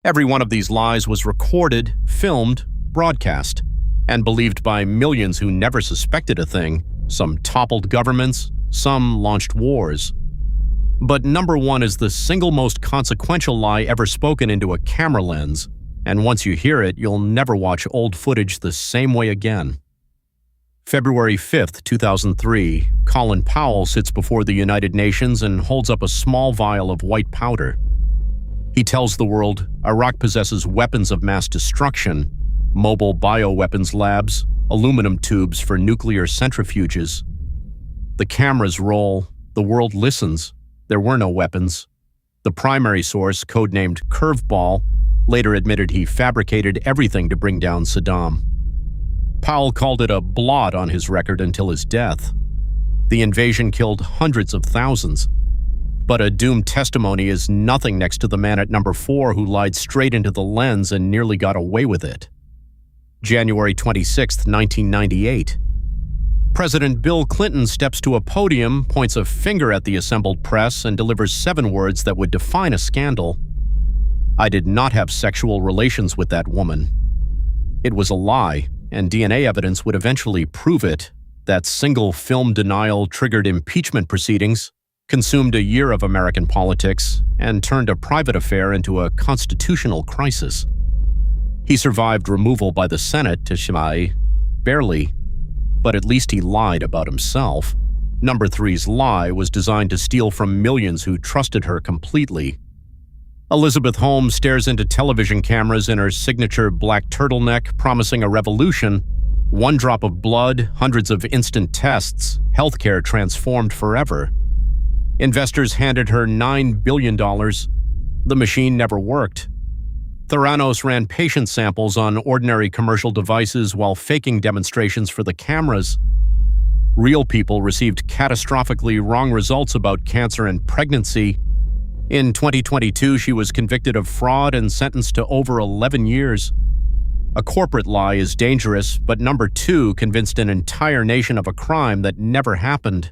Every one of these lies was recorded, filmed, broadcast, and believed by millions who never suspected a thing. Some toppled governments, some launched wars. But number one is the single most consequential lie ever spoken into a camera lens, and once you hear it, you'll never watch old footage the same way again. February 5th, 2003, Colin Powell sits before the United Nations and holds up a small vial of white powder. He tells the world Iraq possesses weapons of mass destruction, mobile bioweapons labs, aluminum tubes for nuclear centrifuges. The cameras roll, the world listens. There were no weapons. The primary source, codenamed Curveball, later admitted he fabricated everything to bring down Saddam. Powell called it a blot on his record until his death. The invasion killed hundreds of thousands. But a doomed testimony is nothing next to the man at number 4 who lied straight into the lens and nearly got away with it. January 26, 1998. President Bill Clinton steps to a podium, points a finger at the assembled press, and delivers 7 words that would define a scandal. "I did not have sexual relations with that woman." It was a lie, and DNA evidence would eventually prove it. That single film denial triggered impeachment proceedings, consumed a year of American politics, and turned a private affair into a constitutional crisis. He survived removal by the Senate to Shimai, barely, but at least he lied about himself. Number 3's lie was designed to steal from millions who trusted her completely. Elizabeth Holmes stares into television cameras in her signature black turtleneck, promising a revolution. One drop of blood, hundreds of instant tests, healthcare transformed forever. Investors handed her $9 billion. The machine never worked. Theranos ran patient samples on ordinary commercial devices while faking demonstrations for the cameras. Real people received catastrophically wrong results about cancer and pregnancy. In 2022, she was convicted of fraud and sentenced to over 11 years. A corporate lie is dangerous, but number 2 convinced an entire nation of a crime that never happened.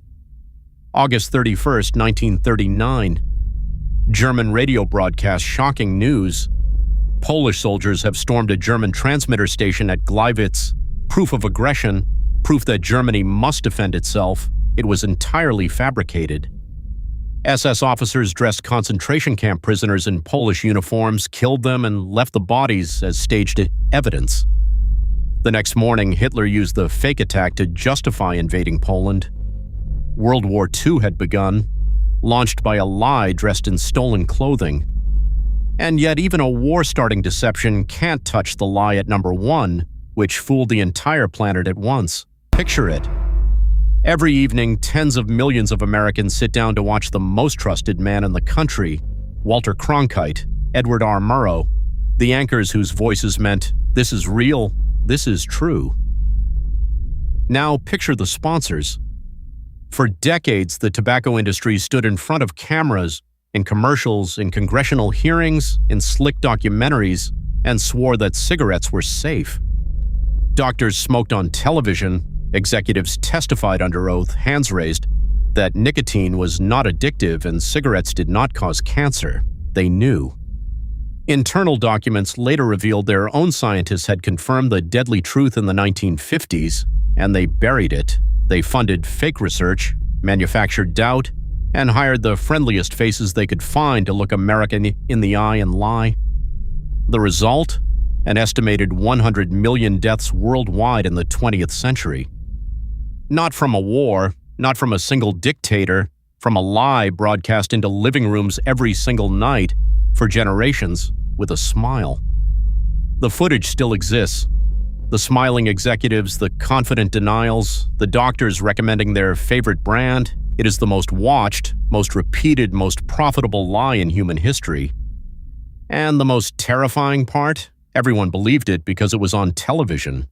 August 31st, 1939. German radio broadcast shocking news. Polish soldiers have stormed a German transmitter station at Gleiwitz. Proof of aggression, proof that Germany must defend itself. It was entirely fabricated. SS officers dressed concentration camp prisoners in Polish uniforms, killed them, and left the bodies as staged evidence. The next morning, Hitler used the fake attack to justify invading Poland. World War II had begun, launched by a lie dressed in stolen clothing. And yet even a war-starting deception can't touch the lie at number 1, which fooled the entire planet at once. Picture it. Every evening, tens of millions of Americans sit down to watch the most trusted man in the country, Walter Cronkite, Edward R. Murrow, the anchors whose voices meant, "This is real, this is true." Now picture the sponsors. For decades, the tobacco industry stood in front of cameras, in commercials, in congressional hearings, in slick documentaries, and swore that cigarettes were safe. Doctors smoked on television, executives testified under oath, hands raised, that nicotine was not addictive and cigarettes did not cause cancer. They knew. Internal documents later revealed their own scientists had confirmed the deadly truth in the 1950s, and they buried it. They funded fake research, manufactured doubt, and hired the friendliest faces they could find to look America in the eye and lie. The result? An estimated 100 million deaths worldwide in the 20th century. Not from a war, not from a single dictator, from a lie broadcast into living rooms every single night, for generations, with a smile. The footage still exists. The smiling executives, the confident denials, the doctors recommending their favorite brand. It is the most watched, most repeated, most profitable lie in human history. And the most terrifying part? Everyone believed it because it was on television.